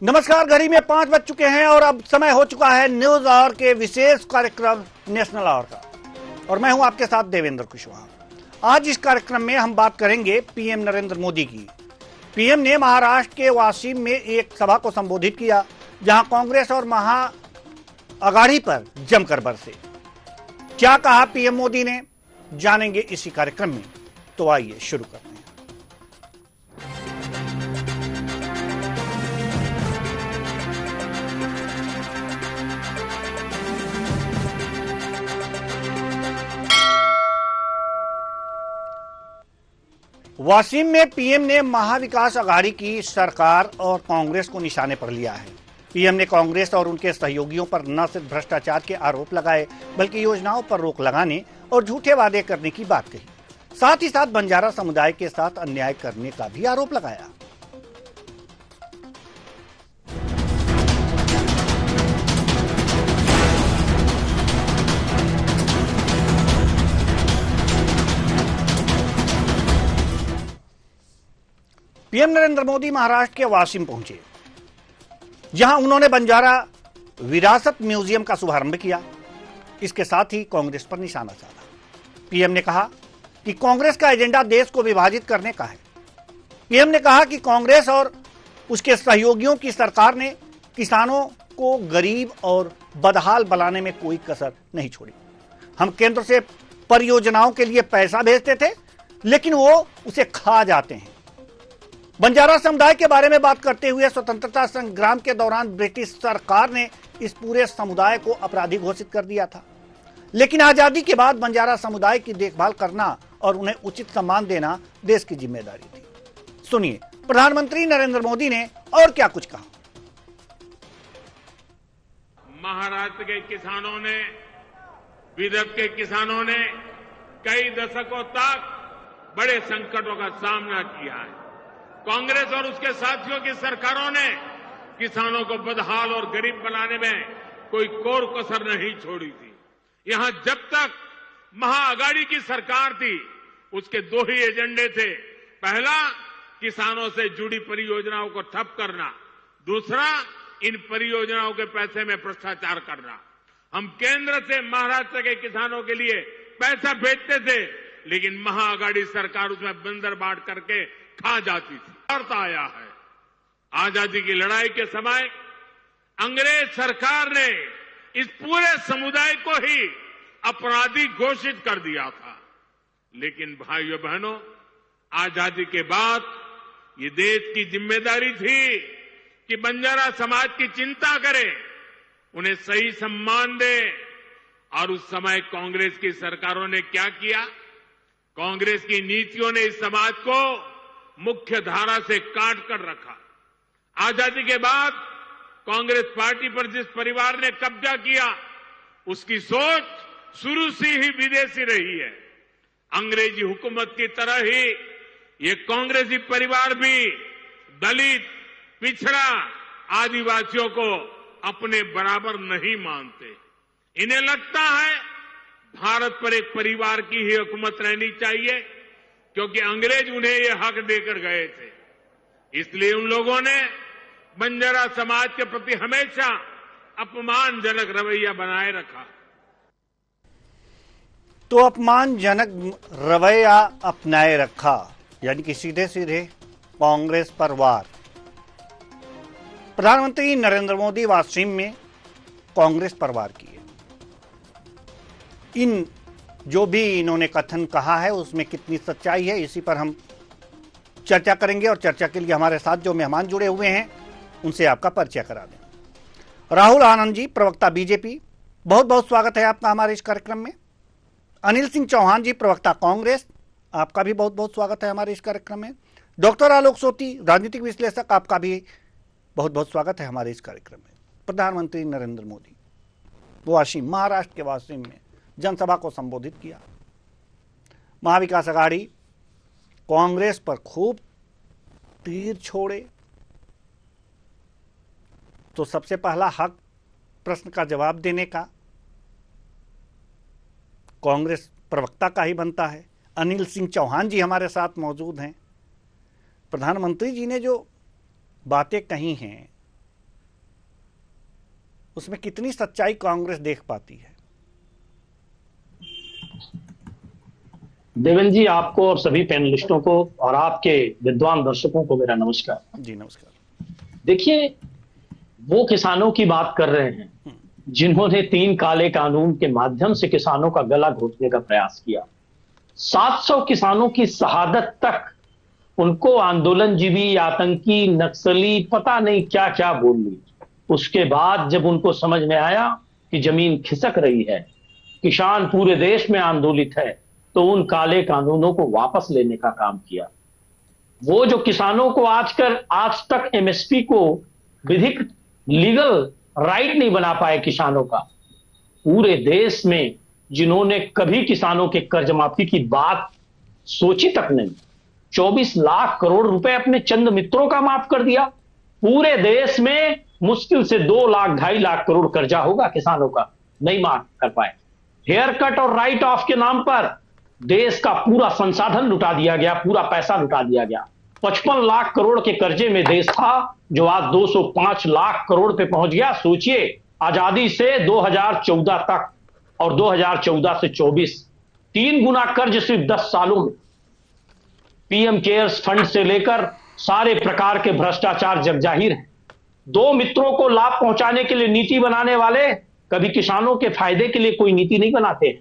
नमस्कार। घड़ी में 5 बज चुके हैं और अब समय हो चुका है न्यूज आवर के विशेष कार्यक्रम नेशनल आवर का, और मैं हूं आपके साथ देवेंद्र कुशवाहा। आज इस कार्यक्रम में हम बात करेंगे पीएम नरेंद्र मोदी की। पीएम ने महाराष्ट्र के वाशिम में एक सभा को संबोधित किया, जहां कांग्रेस और महाअघाड़ी पर जमकर बरसे। क्या कहा पीएम मोदी ने, जानेंगे इसी कार्यक्रम में। तो आइए शुरू करते हैं। वाशिम में पीएम ने महाविकास अघाड़ी की सरकार और कांग्रेस को निशाने पर लिया है। पीएम ने कांग्रेस और उनके सहयोगियों पर न सिर्फ भ्रष्टाचार के आरोप लगाए, बल्कि योजनाओं पर रोक लगाने और झूठे वादे करने की बात कही। साथ ही साथ बंजारा समुदाय के साथ अन्याय करने का भी आरोप लगाया। पीएम नरेंद्र मोदी महाराष्ट्र के वाशिम पहुंचे, जहां उन्होंने बंजारा विरासत म्यूजियम का शुभारंभ किया। इसके साथ ही कांग्रेस पर निशाना साधा। पीएम ने कहा कि कांग्रेस का एजेंडा देश को विभाजित करने का है। पीएम ने कहा कि कांग्रेस और उसके सहयोगियों की सरकार ने किसानों को गरीब और बदहाल बनाने में कोई कसर नहीं छोड़ी। हम केंद्र से परियोजनाओं के लिए पैसा भेजते थे, लेकिन वो उसे खा जाते हैं। बंजारा समुदाय के बारे में बात करते हुए स्वतंत्रता संग्राम के दौरान ब्रिटिश सरकार ने इस पूरे समुदाय को अपराधी घोषित कर दिया था, लेकिन आजादी के बाद बंजारा समुदाय की देखभाल करना और उन्हें उचित सम्मान देना देश की जिम्मेदारी थी। सुनिए प्रधानमंत्री नरेंद्र मोदी ने और क्या कुछ कहा। महाराष्ट्र के किसानों ने, विदर्भ के किसानों ने कई दशकों तक बड़े संकटों का सामना किया है। कांग्रेस और उसके साथियों की सरकारों ने किसानों को बदहाल और गरीब बनाने में कोई कोर कसर नहीं छोड़ी थी। यहां जब तक महाअघाड़ी की सरकार थी, उसके 2 ही एजेंडे थे। पहला, किसानों से जुड़ी परियोजनाओं को ठप करना। दूसरा, इन परियोजनाओं के पैसे में भ्रष्टाचार करना। हम केंद्र से महाराष्ट्र के किसानों के लिए पैसा भेजते थे, लेकिन महाअघाड़ी सरकार उसमें बंदर बांट करके खा जाती थी। अर्थ आया है, आजादी की लड़ाई के समय अंग्रेज सरकार ने इस पूरे समुदाय को ही अपराधी घोषित कर दिया था। लेकिन भाइयों बहनों, आजादी के बाद ये देश की जिम्मेदारी थी कि बंजारा समाज की चिंता करे, उन्हें सही सम्मान दे। और उस समय कांग्रेस की सरकारों ने क्या किया? कांग्रेस की नीतियों ने इस समाज को मुख्य धारा से काट कर रखा। आजादी के बाद कांग्रेस पार्टी पर जिस परिवार ने कब्जा किया, उसकी सोच शुरू से ही विदेशी रही है। अंग्रेजी हुकूमत की तरह ही ये कांग्रेसी परिवार भी दलित, पिछड़ा, आदिवासियों को अपने बराबर नहीं मानते। इन्हें लगता है भारत पर एक परिवार की ही हुकूमत रहनी चाहिए, क्योंकि अंग्रेज उन्हें ये हक देकर गए थे। इसलिए उन लोगों ने बंजारा समाज के प्रति हमेशा अपमानजनक रवैया बनाए रखा। तो अपमानजनक रवैया अपनाए रखा, यानी कि सीधे सीधे कांग्रेस पर वार। प्रधानमंत्री नरेंद्र मोदी वाशिम में कांग्रेस पर वार किए। इन जो भी इन्होंने कथन कहा है, उसमें कितनी सच्चाई है, इसी पर हम चर्चा करेंगे। और चर्चा के लिए हमारे साथ जो मेहमान जुड़े हुए हैं, उनसे आपका परिचय करा दें। राहुल आनंद जी, प्रवक्ता बीजेपी, बहुत बहुत स्वागत है आपका हमारे इस कार्यक्रम में। अनिल सिंह चौहान जी, प्रवक्ता कांग्रेस, आपका भी बहुत बहुत स्वागत है हमारे इस कार्यक्रम में। डॉक्टर आलोक सोती, राजनीतिक विश्लेषक, आपका भी बहुत बहुत स्वागत है हमारे इस कार्यक्रम में। प्रधानमंत्री नरेंद्र मोदी वाशिम, महाराष्ट्र के वाशिम में जनसभा को संबोधित किया। महाविकास अघाड़ी कांग्रेस पर खूब तीर छोड़े। तो सबसे पहला हक प्रश्न का जवाब देने का कांग्रेस प्रवक्ता का ही बनता है। अनिल सिंह चौहान जी हमारे साथ मौजूद हैं। प्रधानमंत्री जी ने जो बातें कही हैं उसमें कितनी सच्चाई कांग्रेस देख पाती है? देवेंद्र जी, आपको और सभी पैनलिस्टों को और आपके विद्वान दर्शकों को मेरा नमस्कार। जी नमस्कार। देखिए, वो किसानों की बात कर रहे हैं जिन्होंने 3 काले कानून के माध्यम से किसानों का गला घोटने का प्रयास किया। 700 किसानों की शहादत तक उनको आंदोलनजीवी, आतंकी, नक्सली, पता नहीं क्या क्या बोल ली। उसके बाद जब उनको समझ में आया कि जमीन खिसक रही है, किसान पूरे देश में आंदोलित है, तो उन काले कानूनों को वापस लेने का काम किया। वो जो किसानों को आज तक एमएसपी को विधिक लीगल राइट नहीं बना पाए किसानों का, पूरे देश में जिन्होंने कभी किसानों के कर्ज माफी की बात सोची तक नहीं, 24 लाख करोड़ रुपए अपने चंद मित्रों का माफ कर दिया। पूरे देश में मुश्किल से 2 लाख 2.5 लाख करोड़ कर्जा होगा किसानों का, नहीं माफ कर पाए। हेयर कट और राइट ऑफ के नाम पर देश का पूरा संसाधन लुटा दिया गया, पूरा पैसा लुटा दिया गया। 55 लाख करोड़ के कर्जे में देश था, जो आज 205 लाख करोड़ पे पहुंच गया। सोचिए, आजादी से 2014 तक और 2014 से 24, 3 गुना कर्ज सिर्फ 10 सालों में। पीएम केयर्स फंड से लेकर सारे प्रकार के भ्रष्टाचार जगजाहिर है। 2 मित्रों को लाभ पहुंचाने के लिए नीति बनाने वाले कभी किसानों के फायदे के लिए कोई नीति नहीं बनाते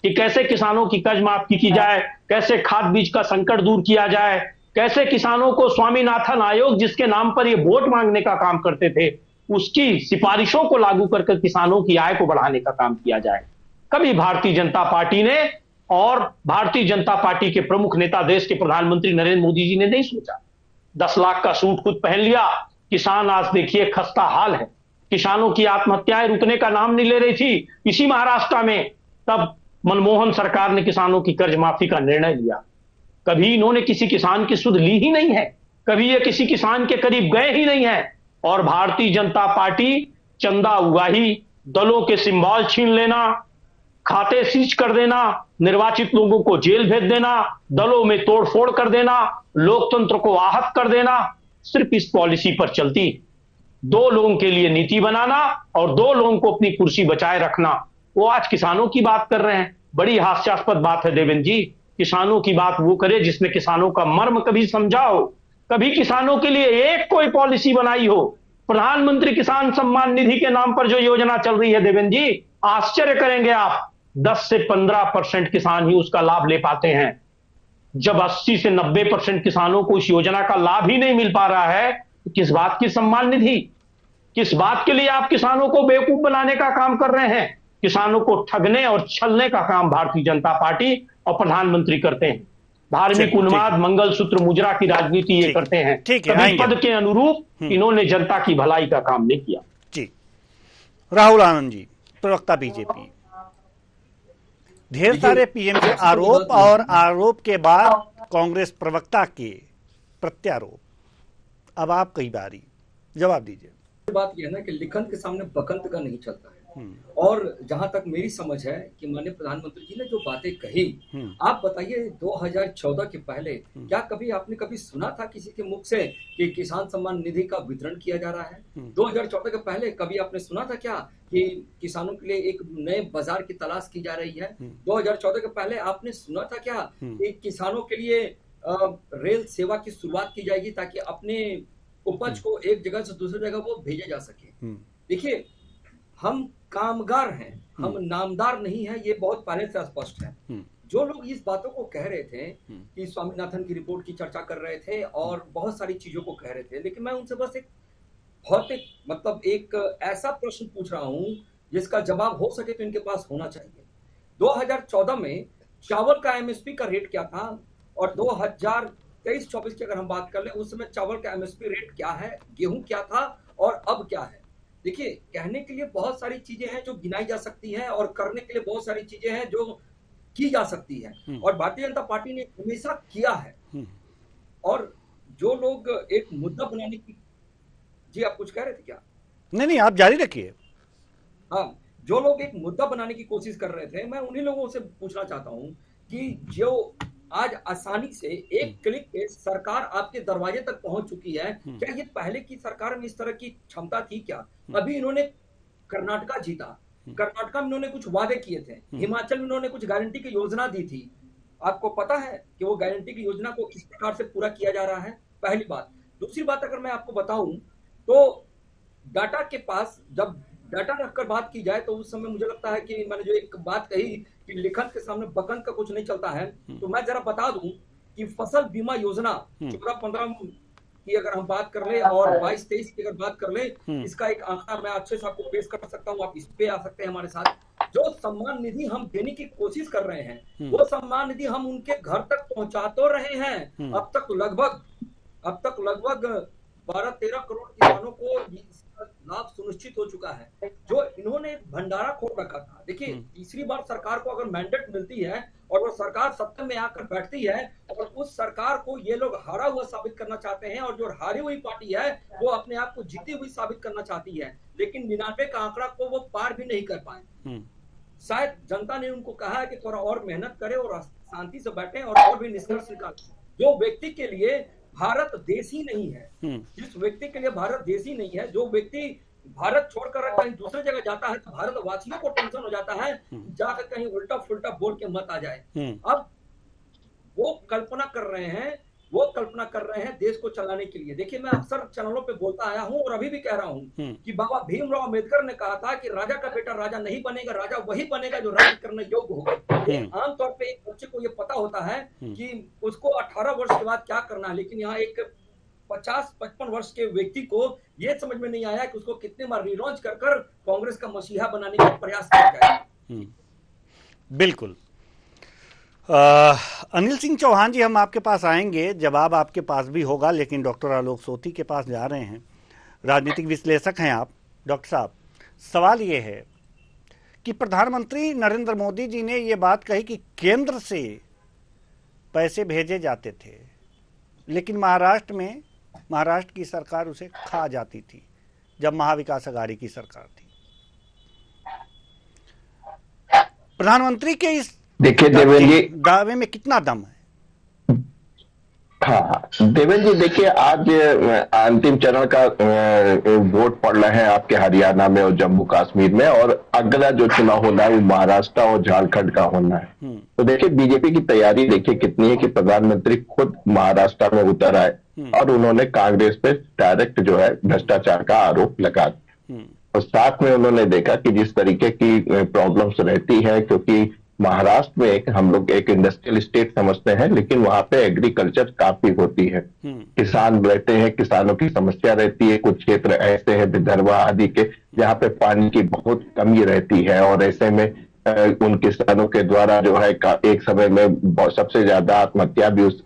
कि कैसे किसानों की कर्ज माफी की जाए, कैसे खाद बीज का संकट दूर किया जाए, कैसे किसानों को स्वामीनाथन आयोग जिसके नाम पर ये वोट मांगने का काम करते थे, उसकी सिफारिशों को लागू करके किसानों की आय को बढ़ाने का काम किया जाए। कभी भारतीय जनता पार्टी ने और भारतीय जनता पार्टी के प्रमुख नेता देश के प्रधानमंत्री नरेंद्र मोदी जी ने नहीं सोचा। 10 लाख का सूट खुद पहन लिया। किसान आज देखिए खस्ता हाल है। किसानों की आत्महत्याएं रुकने का नाम नहीं ले रही थी। इसी महाराष्ट्र में तब मनमोहन सरकार ने किसानों की कर्ज माफी का निर्णय लिया। कभी इन्होंने किसी किसान की सुध ली ही नहीं है, कभी ये किसी किसान के करीब गए ही नहीं है। और भारतीय जनता पार्टी चंदा उगाही, दलों के सिंबल छीन लेना, खाते सीज कर देना, निर्वाचित लोगों को जेल भेज देना, दलों में तोड़फोड़ कर देना, लोकतंत्र को आहत कर देना, सिर्फ इस पॉलिसी पर चलती। 2 लोगों के लिए नीति बनाना और 2 लोगों को अपनी कुर्सी बचाए रखना। वो आज किसानों की बात कर रहे हैं। बड़ी हास्यास्पद बात है देवेंद्र जी। किसानों की बात वो करे जिसने किसानों का मर्म कभी समझा हो, कभी किसानों के लिए एक कोई पॉलिसी बनाई हो। प्रधानमंत्री किसान सम्मान निधि के नाम पर जो योजना चल रही है देवेंद्र जी, आश्चर्य करेंगे आप, 10 से 15% किसान ही उसका लाभ ले पाते हैं। जब 80 से 90% किसानों को इस योजना का लाभ ही नहीं मिल पा रहा है, तो किस बात की सम्मान निधि, किस बात के लिए आप किसानों को बेवकूफ बनाने का काम कर रहे हैं? किसानों को ठगने और छलने का काम भारतीय जनता पार्टी और प्रधानमंत्री करते हैं। धार्मिक उन्माद, मंगलसूत्र, मुजरा की राजनीति ये करते हैं। कभी पद के अनुरूप इन्होंने जनता की भलाई का काम नहीं किया। जी राहुल आनंद जी, प्रवक्ता बीजेपी, ढेर सारे पीएम के आरोप और आरोप के बाद कांग्रेस प्रवक्ता के प्रत्यारोप। अब आप कई बारी जवाब दीजिए। बात यह है ना कि लिखन के सामने बकंत का नहीं चलता है। और जहां तक मेरी समझ है कि माननीय प्रधानमंत्री जी ने जो बातें कही, आप बताइए 2014 के पहले क्या कभी आपने कभी सुना था किसी के मुख से कि किसान सम्मान निधि का वितरण किया जा रहा है? 2014 के पहले कभी आपने सुना था क्या कि किसानों के लिए एक नए बाजार की तलाश की जा रही है? 2014 के पहले आपने सुना था क्या कि किसानों के लिए रेल सेवा की शुरुआत की जाएगी ताकि अपने उपज को एक जगह से दूसरी जगह वो भेजा जा सके? देखिए, हम कामगार हैं, हम नामदार नहीं है, ये बहुत पहले से स्पष्ट है। जो लोग इस बातों को कह रहे थे कि स्वामीनाथन की रिपोर्ट की चर्चा कर रहे थे और बहुत सारी चीजों को कह रहे थे, लेकिन मैं उनसे बस एक भौतिक एक ऐसा प्रश्न पूछ रहा हूं जिसका जवाब हो सके तो इनके पास होना चाहिए। 2014 में चावल का एमएसपी का रेट क्या था और 2023-24 की अगर हम बात कर ले, उस समय चावल का एमएसपी रेट क्या है, गेहूं क्या था और अब क्या है? देखिए, कहने के लिए बहुत सारी चीजें हैं जो गिनाई जा सकती हैं और करने के लिए बहुत सारी चीजें हैं जो की जा सकती है और भारतीय जनता पार्टी ने हमेशा किया है। और जो लोग एक मुद्दा बनाने की, जी आप कुछ कह रहे थे क्या? नहीं, आप जारी रखिए। हाँ, जो लोग एक मुद्दा बनाने की कोशिश कर रहे थे, मैं उन्हीं लोगों से पूछना चाहता हूं कि जो आज आसानी से एक क्लिक पे सरकार आपके दरवाजे तक पहुंच चुकी है, क्या ये पहले की सरकार में इस तरह की क्षमता थी क्या? अभी इन्होंने कर्नाटका जीता, कर्नाटका में उन्होंने कुछ वादे किए थे, हिमाचल में उन्होंने कुछ गारंटी की योजना दी थी। आपको पता है कि वो गारंटी की योजना को किस प्रकार से पूरा किया जा रहा है? पहली बात। दूसरी बात अगर मैं आपको बताऊं तो डाटा के पास जब डाटा रखकर बात की जाए तो उस समय मुझे लगता है कि मैंने जो एक बात कही कि लिखत के सामने बकन का कुछ नहीं चलता है, तो मैं जरा बता दूं कि फसल बीमा योजना 14-15 की अगर हम बात कर ले और 22-23 की अगर बात कर ले, इसका एक आंकड़ा मैं अच्छे से आपको पेश कर सकता हूं, आप इस पे आ सकते हैं हमारे साथ। जो सम्मान निधि हम देने की कोशिश कर रहे हैं वो सम्मान निधि हम उनके घर तक पहुंचा तो रहे हैं। अब तक लगभग 12-13 करोड़ किसानों को लाभ सुनिश्चित हो चुका है। जो इन्होंने भंडारा खोल रखा था, देखिए तीसरी बार सरकार को अगर मैंडेट मिलती है और वो सरकार सत्ता में आकर बैठती है और उस सरकार को ये लोग हारा हुआ साबित करना चाहते हैं और जो हारी हुई पार्टी है वो अपने आप को जीती हुई साबित करना चाहती है, लेकिन 99 का आंकड़ा को वो पार भी नहीं कर पाए। शायद जनता ने उनको कहा है कि थोड़ा और मेहनत करे और शांति से बैठे और भी निष्कर्ष निकाले। जो व्यक्ति के लिए भारत देश ही नहीं है, जिस व्यक्ति के लिए भारत देश ही नहीं है, जो व्यक्ति भारत छोड़कर कहीं दूसरे जगह जाता है तो भारतवासियों को टेंशन हो जाता है जाकर कहीं उल्टा फुल्टा बोल के मत आ जाए। अब वो कल्पना कर रहे हैं देश को चलाने के लिए। देखिए मैं अक्सर चैनलों पे बोलता आया हूं और अभी भी कह रहा हूं कि बाबा भीमराव अम्बेडकर ने कहा था कि राजा का बेटा राजा नहीं बनेगा, राजा वही बनेगा जो राज्य करने योग्य होगा। आमतौर पे एक बच्चे को ये पता होता है कि उसको 18 वर्ष के बाद क्या करना है, लेकिन यहाँ एक 50-55 वर्ष के व्यक्ति को ये समझ में नहीं आया कि उसको कितने बार रिलॉन्च कर कांग्रेस का मसीहा बनाने का प्रयास किया जाए। बिल्कुल। अनिल सिंह चौहान जी, हम आपके पास आएंगे, जवाब आपके पास भी होगा, लेकिन डॉक्टर आलोक सोती के पास जा रहे हैं। राजनीतिक विश्लेषक हैं आप डॉक्टर साहब। सवाल ये है कि प्रधानमंत्री नरेंद्र मोदी जी ने ये बात कही कि केंद्र से पैसे भेजे जाते थे, लेकिन महाराष्ट्र की सरकार उसे खा जाती थी जब महाविकास अघाड़ी की सरकार थी। प्रधानमंत्री के इस देखिए देवेंद्र जी, दावे में कितना दम है? हाँ देवेंद्र जी, देखिए आज अंतिम चरण का वोट पड़ रहे हैं आपके हरियाणा में और जम्मू कश्मीर में, और अगला जो चुनाव होना है वो महाराष्ट्र और झारखंड का होना है। तो देखिए बीजेपी की तैयारी देखिए कितनी है कि प्रधानमंत्री खुद महाराष्ट्र में उतर आए और उन्होंने कांग्रेस पे डायरेक्ट जो है भ्रष्टाचार का आरोप लगा दिया। और साथ में उन्होंने देखा कि जिस तरीके की प्रॉब्लम्स रहती है, क्योंकि महाराष्ट्र में हम लोग एक इंडस्ट्रियल स्टेट समझते हैं, लेकिन वहां पे एग्रीकल्चर काफी होती है, किसान रहते हैं, किसानों की समस्या रहती है। कुछ क्षेत्र ऐसे हैं विदर्भ आदि के जहाँ पे पानी की बहुत कमी रहती है, और ऐसे में उन किसानों के द्वारा जो है एक समय में सबसे ज्यादा आत्महत्या भी उस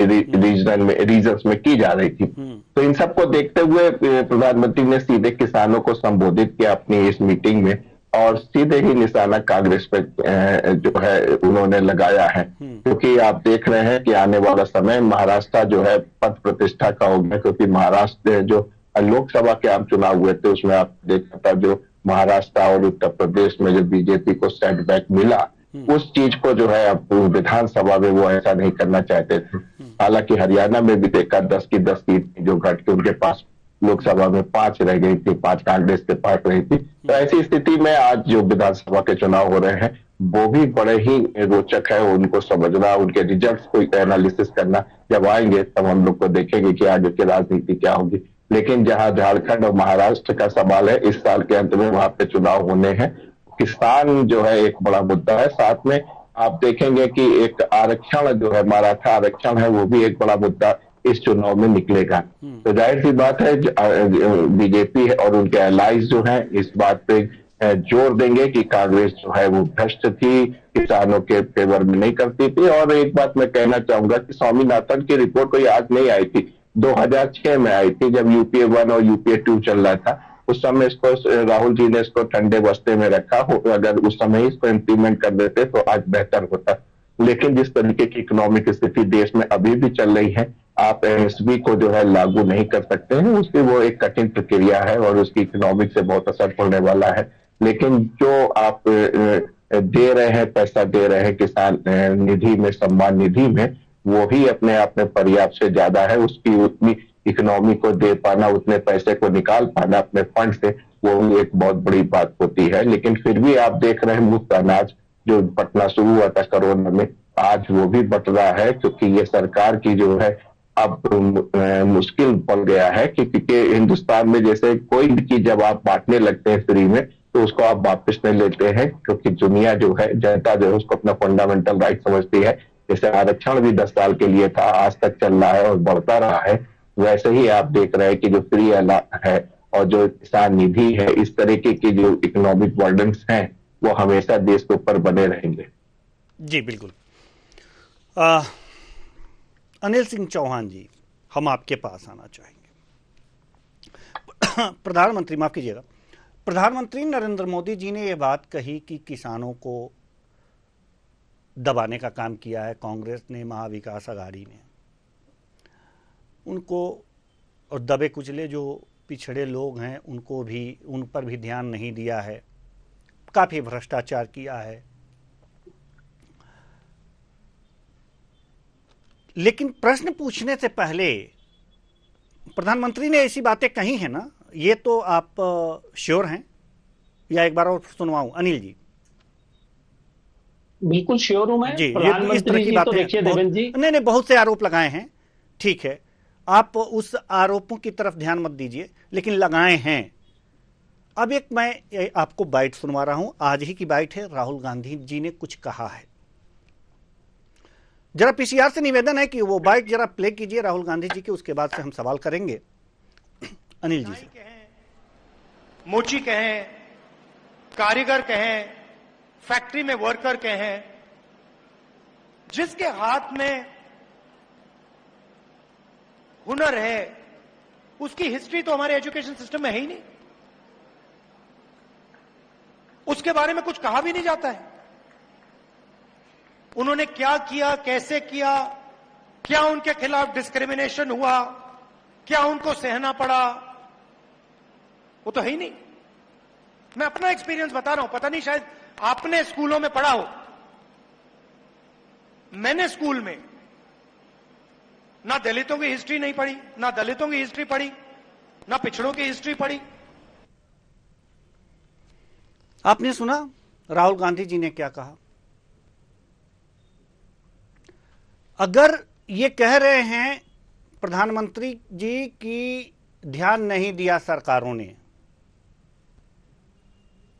रीजन्स में की जा रही थी। तो इन सबको देखते हुए प्रधानमंत्री ने सीधे किसानों को संबोधित किया अपनी इस मीटिंग में, और सीधे ही निशाना कांग्रेस पे जो है उन्होंने लगाया है। क्योंकि आप देख रहे हैं कि आने वाला समय महाराष्ट्र जो है पद प्रतिष्ठा का हो गया, क्योंकि महाराष्ट्र जो लोकसभा के आम चुनाव हुए थे उसमें आप देखा था जो महाराष्ट्र और उत्तर प्रदेश में जो बीजेपी को सेटबैक मिला, उस चीज को जो है अब विधानसभा में वो ऐसा नहीं करना चाहते थे। हालांकि हरियाणा में भी देखा 10 की 10 सीट जो घट के उनके पास लोकसभा में 5 रह गई थी, 5 कांग्रेस के पास रही थी। तो ऐसी स्थिति में आज जो विधानसभा के चुनाव हो रहे हैं वो भी बड़े ही रोचक है, उनको समझना, उनके रिजल्ट्स को एनालिसिस करना। जब आएंगे तब हम लोग को देखेंगे कि आगे की राजनीति क्या होगी। लेकिन जहां झारखंड और महाराष्ट्र का सवाल है, इस साल के अंत में वहां पे चुनाव होने हैं। किसान जो है एक बड़ा मुद्दा है, साथ में आप देखेंगे कि एक आरक्षण जो है मराठा आरक्षण है वो भी एक बड़ा मुद्दा इस चुनाव में निकलेगा। तो जाहिर सी बात है बीजेपी और उनके एलाइज जो हैं इस बात पे जोर देंगे कि कांग्रेस जो है वो भ्रष्ट थी, किसानों के फेवर में नहीं करती थी। और एक बात मैं कहना चाहूंगा कि स्वामीनाथन की रिपोर्ट कोई आज नहीं आई थी, 2006 में आई थी, जब यूपीए 1 और यूपीए 2 चल रहा था। उस समय इसको राहुल जी ने इसको ठंडे बस्ते में रखा हो, अगर उस समय इसको इम्प्लीमेंट कर देते तो आज बेहतर होता। लेकिन जिस तरीके की इकोनॉमिक स्थिति देश में अभी भी चल रही है, आप एमएसपी को जो है लागू नहीं कर सकते हैं, उसकी वो एक कठिन प्रक्रिया है और उसकी इकोनॉमिक से बहुत असर पड़ने वाला है। लेकिन जो आप दे रहे हैं, पैसा दे रहे हैं किसान निधि में, सम्मान निधि में, वो ही अपने आप में पर्याप्त से ज्यादा है। उसकी उतनी इकोनॉमी को दे पाना, उतने पैसे को निकाल पाना अपने फंड से, वो भी एक बहुत बड़ी बात होती है। लेकिन फिर भी आप देख रहे हैं मुफ्त अनाज जो बंटना शुरू हुआ था कोरोना में, आज वो भी बंट रहा है, क्योंकि ये सरकार की जो है अब मुश्किल पड़ गया है क्योंकि हिंदुस्तान में जैसे कोई भी चीज जब आप बांटने लगते हैं फ्री में तो उसको आप वापस नहीं लेते हैं, क्योंकि दुनिया जो है, जनता जो है उसको अपना फंडामेंटल राइट समझती है। जैसे आरक्षण भी 10 साल के लिए था, आज तक चल रहा है और बढ़ता रहा है, वैसे ही आप देख रहे हैं कि जो फ्री है और जो किसान निधि है, इस तरीके की जो इकोनॉमिक बर्डन्स हैं वो हमेशा देश के ऊपर बने रहेंगे। जी बिल्कुल। अनिल सिंह चौहान जी, हम आपके पास आना चाहेंगे। प्रधानमंत्री, माफ कीजिएगा, प्रधानमंत्री नरेंद्र मोदी जी ने यह बात कही कि किसानों को दबाने का काम किया है कांग्रेस ने, महाविकास आघाड़ी ने, उनको और दबे कुचले जो पिछड़े लोग हैं उनको भी, उन पर भी ध्यान नहीं दिया है, काफी भ्रष्टाचार किया है। लेकिन प्रश्न पूछने से पहले प्रधानमंत्री ने ऐसी बातें कही हैं ना, ये तो आप श्योर हैं या एक बार और सुनवाऊं? अनिल जी। बिल्कुल श्योर हूं मैं जी, प्रधानमंत्री जी तो देखिए देवेंद्र जी, नहीं बहुत से आरोप लगाए हैं, ठीक है, आप उस आरोपों की तरफ ध्यान मत दीजिए, लेकिन लगाए हैं। अब एक मैं आपको बाइट सुनवा रहा हूं, आज ही की बाइट है, राहुल गांधी जी ने कुछ कहा है। जरा पीसीआर से निवेदन है कि वो बाइट जरा प्ले कीजिए राहुल गांधी जी के, उसके बाद से हम सवाल करेंगे अनिल जी से। मोची कहें, कारीगर कहें, फैक्ट्री में वर्कर कहें, जिसके हाथ में हुनर है उसकी हिस्ट्री तो हमारे एजुकेशन सिस्टम में है ही नहीं, उसके बारे में कुछ कहा भी नहीं जाता है। उन्होंने क्या किया, कैसे किया, क्या उनके खिलाफ डिस्क्रिमिनेशन हुआ, क्या उनको सहना पड़ा, वो तो है ही नहीं। मैं अपना एक्सपीरियंस बता रहा हूं, पता नहीं शायद आपने स्कूलों में पढ़ा हो, मैंने स्कूल में ना दलितों की हिस्ट्री नहीं पढ़ी, ना दलितों की हिस्ट्री पढ़ी, ना पिछड़ों की हिस्ट्री पढ़ी। आपने सुना राहुल गांधी जी ने क्या कहा? अगर ये कह रहे हैं प्रधानमंत्री जी की ध्यान नहीं दिया सरकारों ने,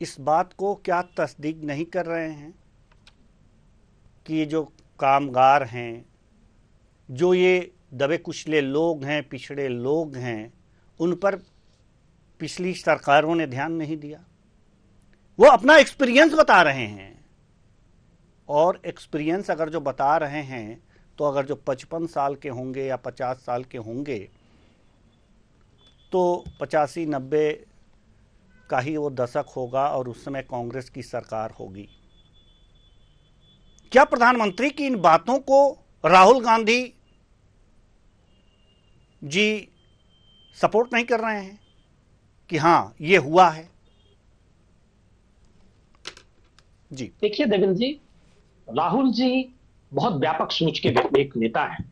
इस बात को क्या तस्दीक नहीं कर रहे हैं कि ये जो कामगार हैं, जो ये दबे कुचले लोग हैं, पिछड़े लोग हैं, उन पर पिछली सरकारों ने ध्यान नहीं दिया? वो अपना एक्सपीरियंस बता रहे हैं, और एक्सपीरियंस अगर जो बता रहे हैं तो अगर जो 55 साल के होंगे या 50 साल के होंगे तो 85-90 का ही वो दशक होगा और उस समय कांग्रेस की सरकार होगी। क्या प्रधानमंत्री की इन बातों को राहुल गांधी जी सपोर्ट नहीं कर रहे हैं कि हां ये हुआ है? जी देखिए देवेंद्र जी, राहुल जी बहुत व्यापक सोच के एक नेता हैं।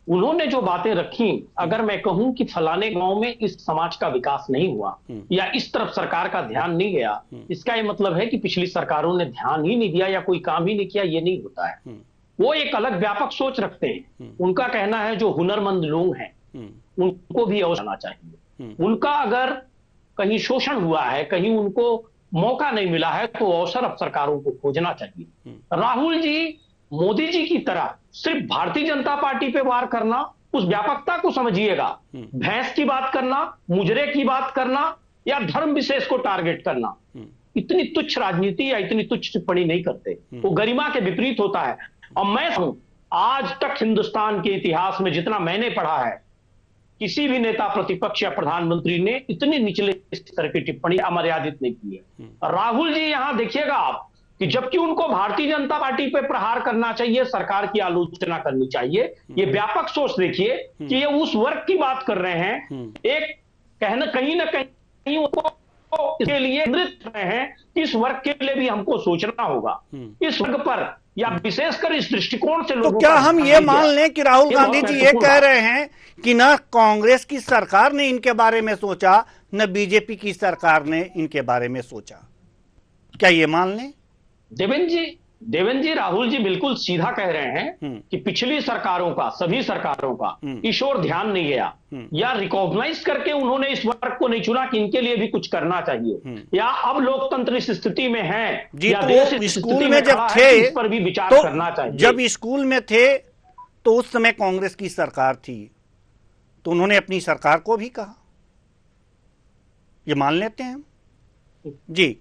उन्होंने जो बातें रखी, अगर मैं कहूं कि फलाने गांव में इस समाज का विकास नहीं हुआ या इस तरफ सरकार का ध्यान नहीं गया, इसका ये मतलब है कि पिछली सरकारों ने ध्यान ही नहीं दिया या कोई काम ही नहीं किया, ये नहीं होता है। वो एक अलग व्यापक सोच रखते हैं। उनका कहना है जो हुनरमंद लोग हैं उनको भी अवसर आना चाहिए। उनका अगर कहीं शोषण हुआ है, कहीं उनको मौका नहीं मिला है, तो अवसर अब सरकारों को खोजना चाहिए। राहुल जी मोदी जी की तरह सिर्फ भारतीय जनता पार्टी पे वार करना, उस व्यापकता को समझिएगा। भैंस की बात करना, मुजरे की बात करना या धर्म विशेष को टारगेट करना, इतनी तुच्छ राजनीति या इतनी तुच्छ टिप्पणी नहीं करते, वो गरिमा के विपरीत होता है। और मैं आज तक हिंदुस्तान के इतिहास में जितना मैंने पढ़ा है, किसी भी नेता प्रतिपक्ष या प्रधानमंत्री ने इतनी निचले स्तर की टिप्पणी अमर्यादित नहीं की है। राहुल जी यहां देखिएगा आप कि जबकि उनको भारतीय जनता पार्टी पे प्रहार करना चाहिए, सरकार की आलोचना करनी चाहिए, ये व्यापक सोच देखिए कि ये उस वर्ग की बात कर रहे हैं। एक कहना कहीं ना कहीं उनको इसके लिए मृत रहे हैं कि इस वर्ग के लिए भी हमको सोचना होगा। इस वर्ग पर या विशेषकर इस दृष्टिकोण से तो लोगों क्या का हम ध्यान ये नहीं मान गया। लें कि राहुल ये गांधी बहुत जी ये महत्वपूर्ण कह बात रहे हैं कि न कांग्रेस की सरकार ने इनके बारे में सोचा, न बीजेपी की सरकार ने इनके बारे में सोचा? क्या ये मान लें? देवेंद्र जी राहुल जी बिल्कुल सीधा कह रहे हैं कि पिछली सरकारों का, सभी सरकारों का इस ओर ध्यान नहीं गया, या रिकॉग्नाइज करके उन्होंने इस वर्ग को नहीं चुना कि इनके लिए भी कुछ करना चाहिए, या अब लोकतंत्र इस स्थिति में है जी, या तो देश इस स्कूल स्थिति में जब खड़ा है थे कि इस पर भी विचार तो करना चाहिए। जब स्कूल में थे तो उस समय कांग्रेस की सरकार थी, तो उन्होंने अपनी सरकार को भी कहा, ये मान लेते हैं जी।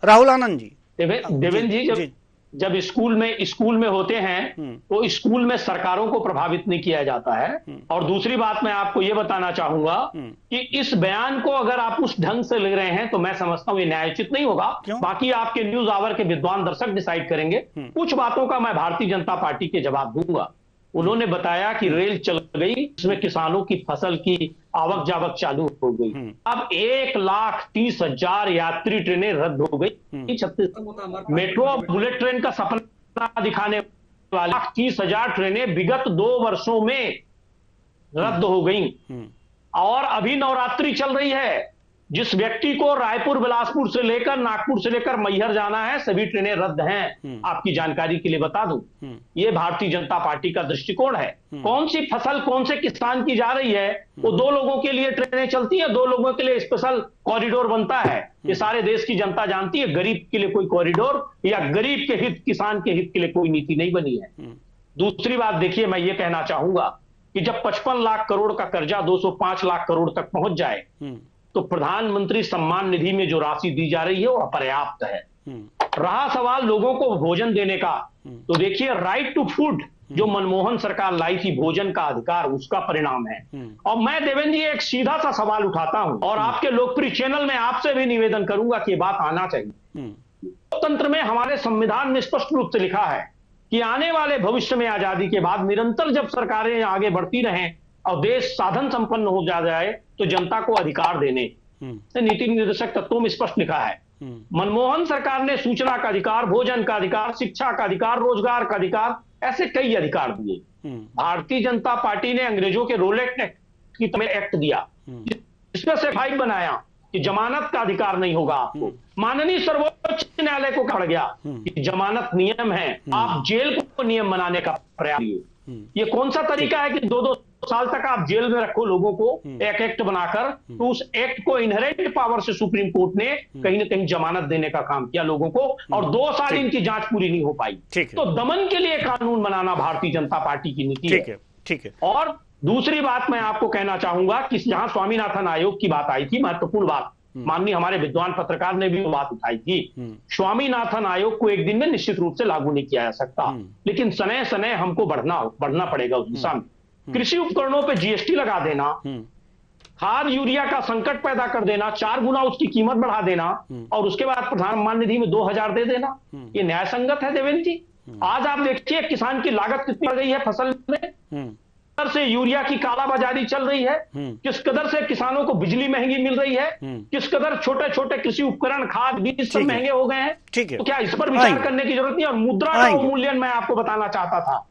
राहुल आनंद जी, देवेंद्र जी जब स्कूल में होते हैं तो स्कूल में सरकारों को प्रभावित नहीं किया जाता है। और दूसरी बात मैं आपको यह बताना चाहूंगा कि इस बयान को अगर आप उस ढंग से ले रहे हैं तो मैं समझता हूं ये न्यायोचित नहीं होगा। बाकी आपके न्यूज आवर के विद्वान दर्शक डिसाइड करेंगे। कुछ बातों का मैं भारतीय जनता पार्टी के जवाब दूंगा। उन्होंने बताया कि रेल चल गई, इसमें किसानों की फसल की आवक जावक चालू हो गई। अब 1,30,000 यात्री ट्रेनें रद्द हो गई। 36 मेट्रो और बुलेट ट्रेन का सपना दिखाने वाली 1,30,000 ट्रेनें विगत 2 वर्षों में रद्द हो गई। और अभी नवरात्रि चल रही है। जिस व्यक्ति को रायपुर, बिलासपुर से लेकर, नागपुर से लेकर मैहर जाना है, सभी ट्रेनें रद्द हैं। आपकी जानकारी के लिए बता दूं, ये भारतीय जनता पार्टी का दृष्टिकोण है। कौन सी फसल कौन से किसान की जा रही है, वो 2 लोगों के लिए ट्रेनें चलती है, 2 लोगों के लिए स्पेशल कॉरिडोर बनता है। ये सारे देश की जनता जानती है। गरीब के लिए कोई कॉरिडोर या गरीब के हित, किसान के हित के लिए कोई नीति नहीं बनी है। दूसरी बात देखिए, मैं ये कहना चाहूंगा कि जब 55 लाख करोड़ का कर्जा 205 लाख करोड़ तक पहुंच जाए तो प्रधानमंत्री सम्मान निधि में जो राशि दी जा रही है वो अपर्याप्त है। रहा सवाल लोगों को भोजन देने का, तो देखिए राइट टू फूड जो मनमोहन सरकार लाई थी, भोजन का अधिकार, उसका परिणाम है। और मैं देवेंद्र जी एक सीधा सा सवाल उठाता हूं और आपके लोकप्रिय चैनल में आपसे भी निवेदन करूंगा कि बात आना चाहिए। लोकतंत्र में हमारे संविधान में स्पष्ट रूप से लिखा है कि आने वाले भविष्य में आजादी के बाद निरंतर जब सरकारें आगे बढ़ती रहें और देश साधन संपन्न हो जाए तो जनता को अधिकार देने, नीति निर्देशक तत्वों में स्पष्ट लिखा है। मनमोहन सरकार ने सूचना का अधिकार, भोजन का अधिकार, शिक्षा का अधिकार, रोजगार का अधिकार, ऐसे कई अधिकार दिए। भारतीय जनता पार्टी ने अंग्रेजों के रोलेट एक्ट की तरह एक्ट दिया, इसमें से 5 बनाया कि जमानत का अधिकार नहीं होगा आपको। माननीय सर्वोच्च न्यायालय को कहा गया कि जमानत नियम है, आप जेल को नियम बनाने का प्रयास किए। ये कौन सा तरीका है कि 2-2 साल तक आप जेल में रखो लोगों को, एक एक्ट बनाकर। तो उस एक्ट को इनहेरेंट पावर से सुप्रीम कोर्ट ने कहीं ना कहीं जमानत देने का काम किया लोगों को, और 2 साल इनकी जांच पूरी नहीं हो पाई। तो दमन के लिए कानून बनाना भारतीय जनता पार्टी की नीति है। ठीक है। और दूसरी बात मैं आपको कहना चाहूंगा कि जहां स्वामीनाथन आयोग की बात आई थी, महत्वपूर्ण बात, माननीय हमारे विद्वान पत्रकार ने भी वो बात उठाई थी। स्वामीनाथन आयोग को एक दिन में निश्चित रूप से लागू नहीं किया जा सकता, लेकिन सने सने हमको बढ़ना पड़ेगा उस दिशा में। कृषि उपकरणों पे जीएसटी लगा देना, खाद यूरिया का संकट पैदा कर देना, 4 गुना उसकी कीमत बढ़ा देना, और उसके बाद प्रधानमंत्री निधि में 2,000 दे देना, ये न्याय संगत है देवेंद्र जी? आज आप देखिए किसान की लागत कितनी बढ़ गई है फसल में, से यूरिया की कालाबाजारी चल रही है, किस कदर से किसानों को बिजली महंगी मिल रही है, किस कदर छोटे छोटे कृषि उपकरण, खाद, बीज सब महंगे हो गए हैं। तो क्या इस पर विचार करने की जरूरत नहीं? और मुद्रा का अवमूल्यन मैं आपको बताना चाहता था,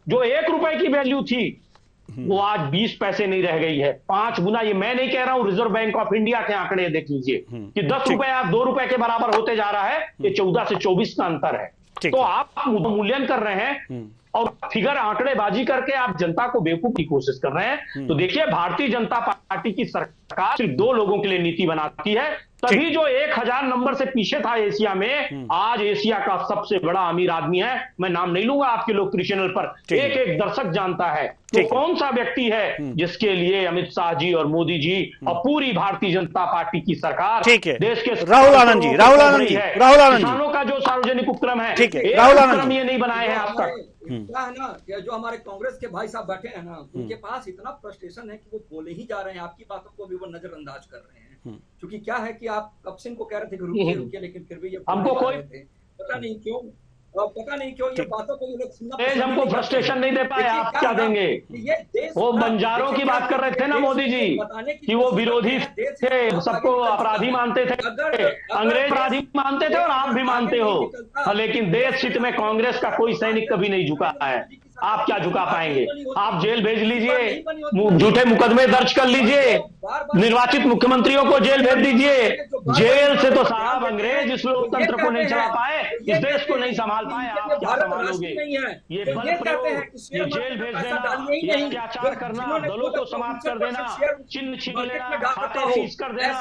जो 1 रुपए की वैल्यू थी वो आज 20 पैसे नहीं रह गई है, 5 गुना। ये मैं नहीं कह रहा हूं, रिजर्व बैंक ऑफ इंडिया के आंकड़े देख लीजिए कि 10 रुपए आप 2 रुपए के बराबर होते जा रहा है। ये 14 से 24 का अंतर है। तो आप मूल्यांकन कर रहे हैं और फिगर आंकड़ेबाजी करके आप जनता को बेवकूफ की कोशिश कर रहे हैं। तो देखिए, भारतीय जनता पार्टी की सरकार सिर्फ 2 लोगों के लिए नीति बनाती है, तभी जो 1000 नंबर से पीछे था एशिया में, आज एशिया का सबसे बड़ा अमीर आदमी है। मैं नाम नहीं लूंगा आपके लोकप्रिय चैनल पर, एक दर्शक जानता है तो कौन सा व्यक्ति है जिसके लिए अमित शाह जी और मोदी जी और पूरी भारतीय जनता पार्टी की सरकार देश के राहुल आनंद जी किसानों का जो सार्वजनिक उपक्रम है, राहुल आनंद ये नहीं बनाए हैं आज तक। क्या है ना कि जो हमारे कांग्रेस के भाई साहब बैठे हैं ना, उनके पास इतना फ्रस्ट्रेशन है कि वो बोले ही जा रहे हैं, आपकी बातों को भी वो नजरअंदाज कर रहे हैं। क्योंकि क्या है कि आप कब से इनको कह रहे थे कि रुकिए, लेकिन फिर भी ये हमको कोई पता नहीं क्यों पता नहीं क्यों ये बातों को ये लोग सुनना देश हमको फ्रस्ट्रेशन नहीं दे पाए, आप क्या देंगे? वो बंजारों की बात कर रहे थे ना मोदी जी कि वो विरोधी थे, सबको अपराधी मानते थे, अंग्रेज अपराधी मानते थे और आप भी मानते हो, लेकिन देश हित में कांग्रेस का कोई सैनिक कभी नहीं झुका है। आप क्या झुका पाएंगे? आप जेल भेज लीजिए, झूठे मुकदमे दर्ज कर लीजिए, निर्वाचित मुख्यमंत्रियों को जेल भेज दीजिए। जेल से तो साहब अंग्रेज इस लोकतंत्र को नहीं चला पाए, इस देश को नहीं संभाल पाए, आप क्या संभालोगे? ये बल प्रयोग, ये जेल भेज देना, ये अत्याचार करना, दलों को समाप्त कर देना, चिन्ह छीन लेना, खाते सीज कर देना,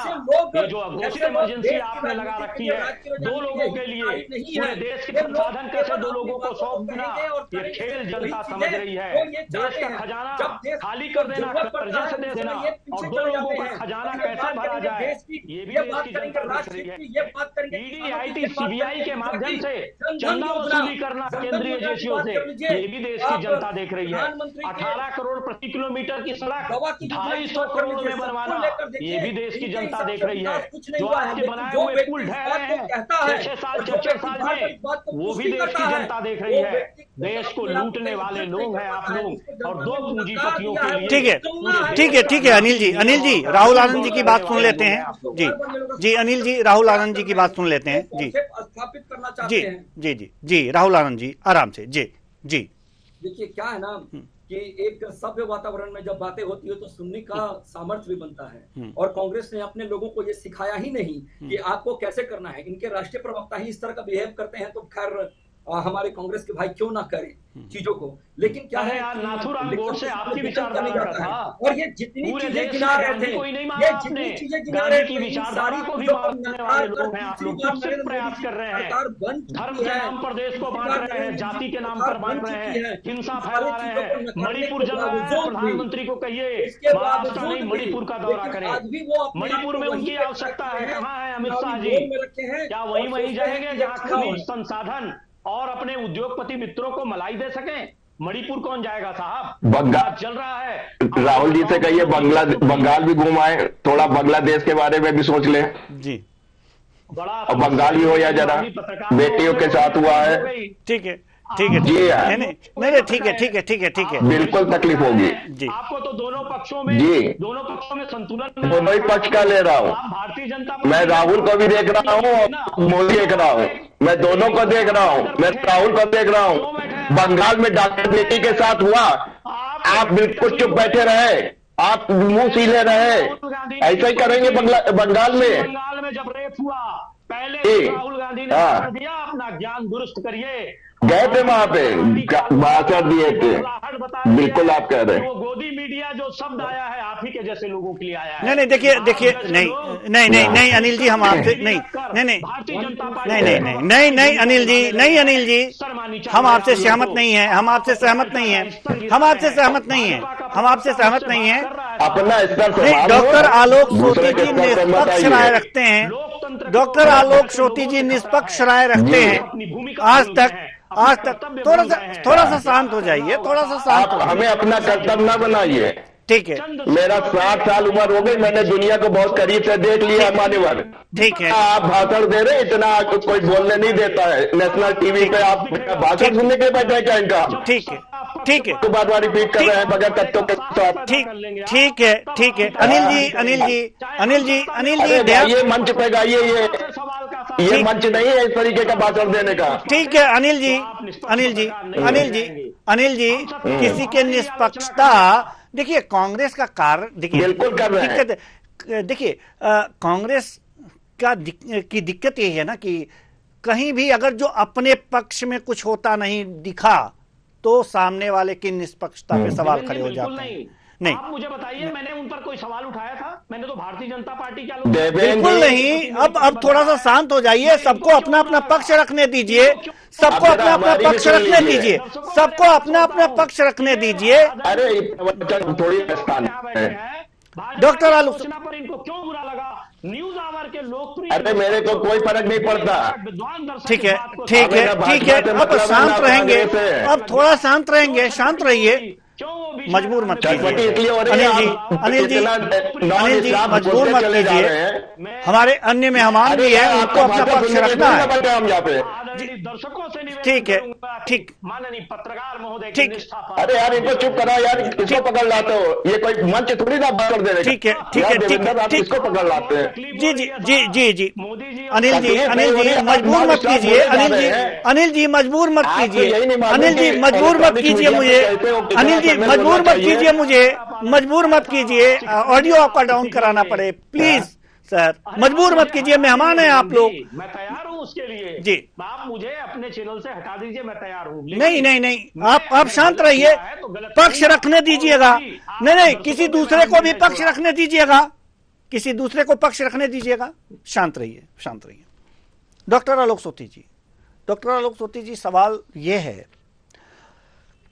ये जो अघोषित इमरजेंसी आपने लगा रखी है 2 लोगों के लिए, पूरे देश के संसाधन कैसे 2 लोगों को सौंप देना, ये खेल जनता समझ रही है। देश का खजाना खाली कर देना, कर्जे से दे देना और 2 लोगों का खजाना कैसे भरा जाए, ये भी देश की जनता देख रही है। ईडी, आईटी, सीबीआई के माध्यम से चंदा वसूली करना केंद्रीय एजेंसियों से, ये भी देश की जनता देख रही है। 18 करोड़ प्रति किलोमीटर की सड़क 250 करोड़ में बनवाना, ये भी देश की जनता देख रही है। जो आपके बनाए हुए पुल ढह रहे हैं 6 साल 6 साल में, वो भी देश की जनता देख रही है। देश को लूटने वाले लोग हैं आप लोग, और 2 पूंजीपतियों के लिए। ठीक है अनिल जी राहुल आनंद जी की बात सुन लेते हैं। जी अनिल जी राहुल आनंद जी की बात सुन लेते हैं। जी स्थापित करना चाहते हैं। जी राहुल आनंद जी आराम से। जी देखिए क्या है ना कि एक सभ्य वातावरण में जब बातें होती है तो सुनने का सामर्थ्य भी बनता है, और कांग्रेस ने अपने लोगों को ये सिखाया ही नहीं कि आपको कैसे करना है। इनके राष्ट्रीय प्रवक्ता ही इस तरह का बिहेव करते हैं, तो खैर हमारे कांग्रेस के भाई क्यों ना करें चीजों को। लेकिन क्या है यार, नाथूराम गोडसे आपकी विचारधारा का था, और ये जितनी चीजें गिना रहे थे, ये जितनी चीजें गिना रहे थे, विचारधारा को भी मारने वाले लोग हैं आप लोग। कुछ प्रयास कर रहे हैं, धर्म के नाम पर देश को बांट रहे हैं, जाति के नाम पर बांट रहे हैं, हिंसा फैला रहे हैं। मणिपुर जल रहा है, प्रधानमंत्री को कहिए महाराष्ट्र नहीं मणिपुर का दौरा करें। मणिपुर में उनकी आवश्यकता है, कहाँ है अमित शाह जी? क्या वहीं जाएंगे जहाँ खनिज संसाधन और अपने उद्योगपति मित्रों को मलाई दे सकें? मणिपुर कौन जाएगा साहब? बंगाल चल रहा है। राहुल जी से कहिए बंगाल भी घुमाए, थोड़ा बांग्लादेश के बारे में भी सोच ले जी। बड़ा और बंगाल भी हो या जरा, बेटियों के साथ हुआ है। ठीक है जी नहीं ठीक है बिल्कुल तकलीफ होगी जी। आपको तो दोनों पक्षों में संतुलन, दोनों ही पक्ष का ले रहा हूँ। भारतीय जनता मैं राहुल को भी देख रहा हूँ और मोदी देख रहा हूँ, मैं दोनों को देख रहा हूँ। मैं राहुल को देख रहा हूँ, बंगाल में डॉक्टर बेटी के साथ हुआ, आप बिल्कुल चुप बैठे रहे, आप मुंह सीले रहे। ऐसा ही करेंगे बंगाल में जब रेप हुआ पहले राहुल गांधी ने भाषण दिया, अपना ज्ञान दुरुस्त करिए, गए थे वहां पे, भाषण दिए थे। बिल्कुल आप कह रहे हैं, वो गोदी मीडिया जो शब्द आया है आप ही के जैसे लोगों के लिए आया है। नहीं देखिए नहीं अनिल जी, हम आपसे नहीं भारतीय जनता पार्टी नहीं अनिल जी हम आपसे सहमत नहीं है, हम आपसे सहमत नहीं है। अपना स्तर नहीं, डॉक्टर आलोक सोती जी निष्पक्ष राय रखते हैं, डॉक्टर आलोक सोती जी निष्पक्ष राय रखते हैं। आज तक थोड़ा सा शांत हो जाइए, थोड़ा सा शांत हो। हमें अपना कर्तव्य न बनाइए। ठीक है, मेरा 60 साल उम्र हो गई, मैंने दुनिया को बहुत करीब से देख लिया है मान्यवर। ठीक है, आप भाषण दे रहे, इतना कोई बोलने नहीं देता है। नेशनल टीवी पे आप भाषण सुनने के बैठे क्या इनका? ठीक है तो बार बार रिपीट कर रहे हैं बगैर तथ्यों के साथ। ठीक है अनिल जी ये मंच पे गाइए, ये मंच नहीं है इस तरीके का भाषण देने का। ठीक है अनिल जी किसी के निष्पक्षता, देखिए कांग्रेस का कार्य, देखिए बिल्कुल कर रहे हैं। देखिए कांग्रेस की दिक्कत यही है ना कि कहीं भी अगर जो अपने पक्ष में कुछ होता नहीं दिखा तो सामने वाले की निष्पक्षता पे सवाल खड़े हो जाते हैं। नहीं, आप मुझे बताइए, मैंने उन पर कोई सवाल उठाया था? मैंने तो भारतीय जनता पार्टी क्या बिल्कुल नहीं। अब थोड़ा सा शांत हो जाइए, सबको अपना अपना पक्ष रखने दीजिए, सबको अपना अपना पक्ष रखने दीजिए, सबको अपना अपना पक्ष रखने दीजिए। अरे थोड़ी स्थान डॉक्टर आलोक पर इनको क्यों बुरा लगा? न्यूज आवर के लोकप्रिय, अरे मेरे को कोई फर्क नहीं पड़ता। ठीक है अब शांत रहेंगे, अब थोड़ा शांत रहेंगे, शांत रहिए, मजबूर मत कीजिए अनिल जी मजबूर मत कीजिए। हमारे अन्य मेहमान भी हैं, उनको अपना पक्ष रखना है। दर्शकों से निवेदन ठीक है, करूंगा कि ठीक। माननीय पत्रकार महोदय की ठीक। निष्ठा पर। अरे यार इनको चुप करा यार, किसको पकड़ लाते हो? ये कोई मंच थोड़ी ना पकड़ दे रहे। ठीक है, ठीक है, यार ठीक है, देवेंद्र, आप ठीक। किसको पकड़ लाते हैं? जी जी जी जी जी मोदी जी अनिल जी, तकलीफ अनिल नहीं जी हो रही, मजबूर आप मत कीजिए, जा अनिल रहे जी, हैं। अनिल जी मजबूर मत आपको कीजिए, यही नहीं मालूम अनिल जी कि मजबूर मत इलेक्ट्रॉनिक कीजिए मीडिया मुझे, पे कहते हो कितना अनिल जी समय मजबूर बोलना मत कीजिए चाहिए। मुझे, मजबूर मत कीजिए, ऑडियो आपका डाउन कराना पड़े प्लीज सर, मजबूर मत कीजिए, मेहमान हैं आप लोग। मैं तैयार हूं उसके लिए जी। आप मुझे अपने चैनल से हटा दीजिए, मैं तैयार हूं। नहीं नहीं नहीं, आप शांत रहिए, पक्ष रखने दीजिएगा। नहीं नहीं, किसी दूसरे को भी पक्ष रखने दीजिएगा, किसी दूसरे को पक्ष रखने दीजिएगा। शांत रहिए, शांत रहिए। डॉक्टर आलोक सोती जी, डॉक्टर आलोक सोती जी, सवाल यह है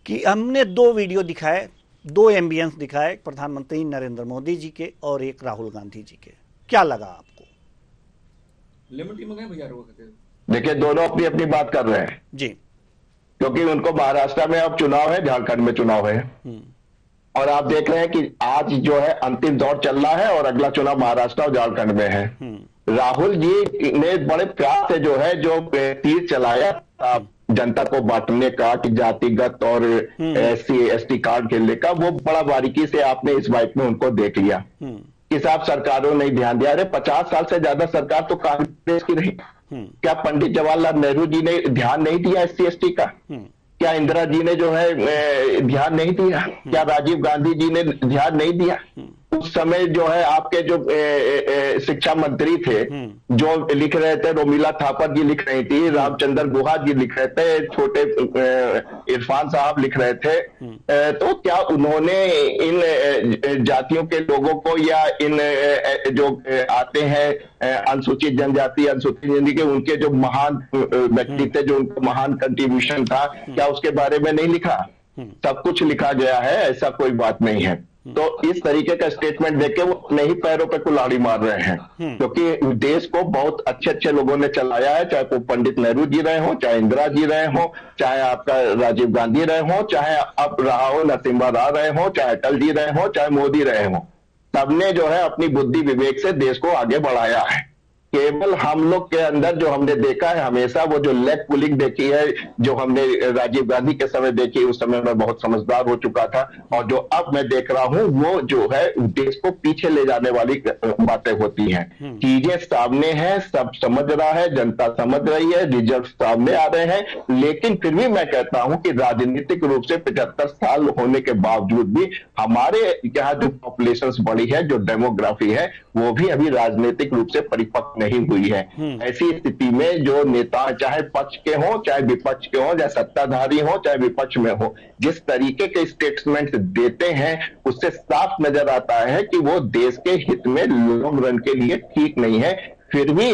कि हमने 2 वीडियो दिखाए, 2 एम्बियंस दिखाए, प्रधानमंत्री नरेंद्र मोदी जी के और एक राहुल गांधी जी के। क्या लगा आपको? लिमिट में गए भैया रोक। देखिए दोनों अपनी अपनी बात कर रहे हैं जी। क्योंकि उनको महाराष्ट्र में अब चुनाव है, झारखंड में चुनाव है, और आप देख रहे हैं कि आज जो है अंतिम दौर चल रहा है और अगला चुनाव महाराष्ट्र और झारखंड में है। राहुल जी ने बड़े प्यार से जो है जो तीर चलाया जनता को बांटने का कि जातिगत और SC/ST कार्ड खेलने का, वो बड़ा बारीकी से आपने इस बाइक में उनको देख लिया कि साहब सरकारों ने ध्यान दिया। अरे 50 साल से ज्यादा सरकार तो कांग्रेस की रही। क्या पंडित जवाहरलाल नेहरू जी ने ध्यान नहीं दिया SC/ST का? क्या इंदिरा जी ने जो है ध्यान नहीं दिया? क्या राजीव गांधी जी ने ध्यान नहीं दिया? उस समय जो है आपके जो शिक्षा मंत्री थे जो लिख रहे थे, रोमिला थापर जी लिख रही थी, रामचंद्र गुहा जी लिख रहे थे, छोटे इरफान साहब लिख रहे थे, तो क्या उन्होंने इन जातियों के लोगों को या इन जो आते हैं अनुसूचित जनजाति, अनुसूचित जनजाति के उनके जो महान व्यक्ति थे, जो उनका महान कंट्रीब्यूशन था, क्या उसके बारे में नहीं लिखा? सब कुछ लिखा गया है, ऐसा कोई बात नहीं है। तो इस तरीके का स्टेटमेंट देके वो अपने ही पैरों पे कुल्हाड़ी मार रहे हैं, क्योंकि देश को बहुत अच्छे अच्छे लोगों ने चलाया है, चाहे वो पंडित नेहरू जी रहे हो, चाहे इंदिरा जी रहे हो, चाहे आपका राजीव गांधी रहे हो, चाहे अब रहा हो नरसिम्हा राव रहे हो, चाहे अटल जी रहे हो, चाहे मोदी रहे हो, सबने जो है अपनी बुद्धि विवेक से देश को आगे बढ़ाया है। केवल हम लोग के अंदर जो हमने देखा है हमेशा वो जो लेग पुलिंग देखी है, जो हमने राजीव गांधी के समय देखी, उस समय मैं बहुत समझदार हो चुका था, और जो अब मैं देख रहा हूं वो जो है देश को पीछे ले जाने वाली बातें होती हैं। चीजें सामने हैं, सब समझ रहा है, जनता समझ रही है, रिजल्ट सामने आ रहे हैं, लेकिन फिर भी मैं कहता हूं कि राजनीतिक रूप से 75 साल होने के बावजूद भी हमारे यहाँ जो पॉपुलेशन बढ़ी है, जो डेमोग्राफी है, वो भी अभी राजनीतिक रूप से परिपक्व नहीं हुई है। ऐसी स्थिति में जो नेता चाहे पक्ष के हों, चाहे विपक्ष के हों, चाहे सत्ताधारी हों, चाहे विपक्ष में हो, जिस तरीके के स्टेटमेंट देते हैं उससे साफ नजर आता है कि वो देश के हित में लॉन्ग रन के लिए ठीक नहीं है। फिर भी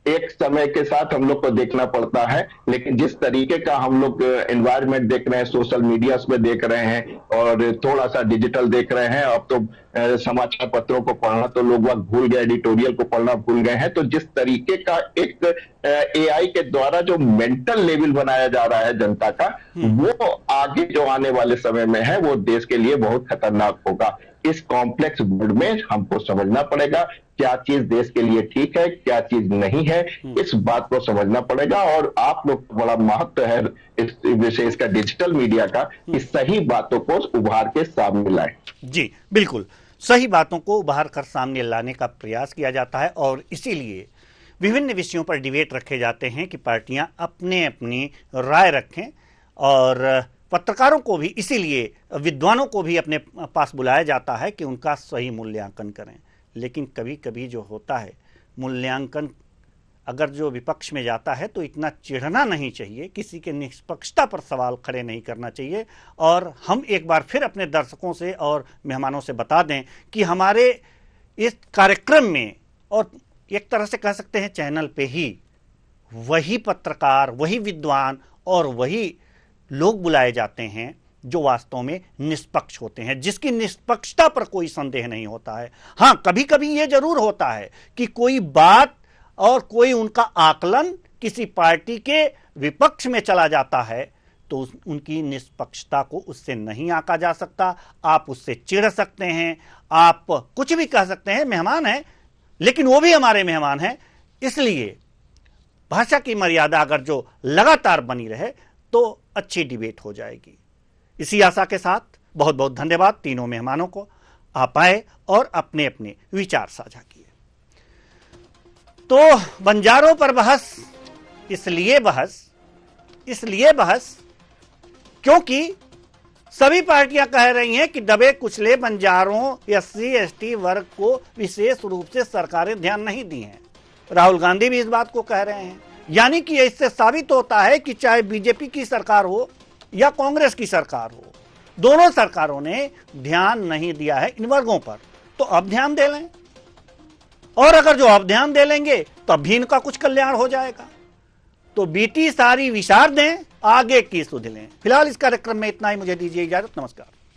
एक समय के साथ हम लोग को देखना पड़ता है, लेकिन जिस तरीके का हम लोग एनवायरनमेंट देख रहे हैं, सोशल मीडिया में देख रहे हैं और थोड़ा सा डिजिटल देख रहे हैं, अब तो समाचार पत्रों को पढ़ना तो लोग वक्त भूल गए, एडिटोरियल को पढ़ना भूल गए हैं। तो जिस तरीके का एक AI के द्वारा जो मेंटल लेवल बनाया जा रहा है जनता का, वो आगे जो आने वाले समय में है वो देश के लिए बहुत खतरनाक होगा। इस कॉम्प्लेक्स वर्ल्ड में हमको समझना पड़ेगा क्या चीज देश के लिए ठीक है, क्या चीज नहीं है, इस बात को समझना पड़ेगा। और आप लोग को बड़ा महत्व है इस विशेष का डिजिटल मीडिया का, कि सही बातों को उभार के सामने लाए। जी बिल्कुल, सही बातों को उभार कर सामने लाने का प्रयास किया जाता है, और इसीलिए विभिन्न विषयों पर डिबेट रखे जाते हैं कि पार्टियां अपने अपनी राय रखें, और पत्रकारों को भी, इसीलिए विद्वानों को भी अपने पास बुलाया जाता है कि उनका सही मूल्यांकन करें। लेकिन कभी कभी जो होता है मूल्यांकन अगर जो विपक्ष में जाता है तो इतना चिढ़ना नहीं चाहिए, किसी के निष्पक्षता पर सवाल खड़े नहीं करना चाहिए। और हम एक बार फिर अपने दर्शकों से और मेहमानों से बता दें कि हमारे इस कार्यक्रम में, और एक तरह से कह सकते हैं चैनल पे ही, वही पत्रकार, वही विद्वान और वही लोग बुलाए जाते हैं जो वास्तव में निष्पक्ष होते हैं, जिसकी निष्पक्षता पर कोई संदेह नहीं होता है। हां, कभी कभी यह जरूर होता है कि कोई बात और कोई उनका आकलन किसी पार्टी के विपक्ष में चला जाता है तो उनकी निष्पक्षता को उससे नहीं आंका जा सकता। आप उससे चिढ़ सकते हैं, आप कुछ भी कह सकते हैं, मेहमान हैं, लेकिन वो भी हमारे मेहमान हैं। इसलिए भाषा की मर्यादा अगर जो लगातार बनी रहे तो अच्छी डिबेट हो जाएगी। इसी आशा के साथ बहुत बहुत धन्यवाद तीनों मेहमानों को। आप आए और अपने अपने विचार साझा किए। तो बंजारों पर बहस इसलिए बहस क्योंकि सभी पार्टियां कह रही हैं कि दबे कुचले बंजारों एससी एसटी वर्ग को विशेष रूप से सरकारें ध्यान नहीं दी हैं। राहुल गांधी भी इस बात को कह रहे हैं। यानी कि इससे साबित होता है कि चाहे बीजेपी की सरकार हो या कांग्रेस की सरकार हो, दोनों सरकारों ने ध्यान नहीं दिया है इन वर्गों पर। तो अब ध्यान दे लें, और अगर जो अब ध्यान दे लेंगे तो अब भी इनका कुछ कल्याण हो जाएगा। तो बीती सारी विचार दें, आगे की सुध लें। फिलहाल इस कार्यक्रम में इतना ही। मुझे दीजिए इजाजत। नमस्कार।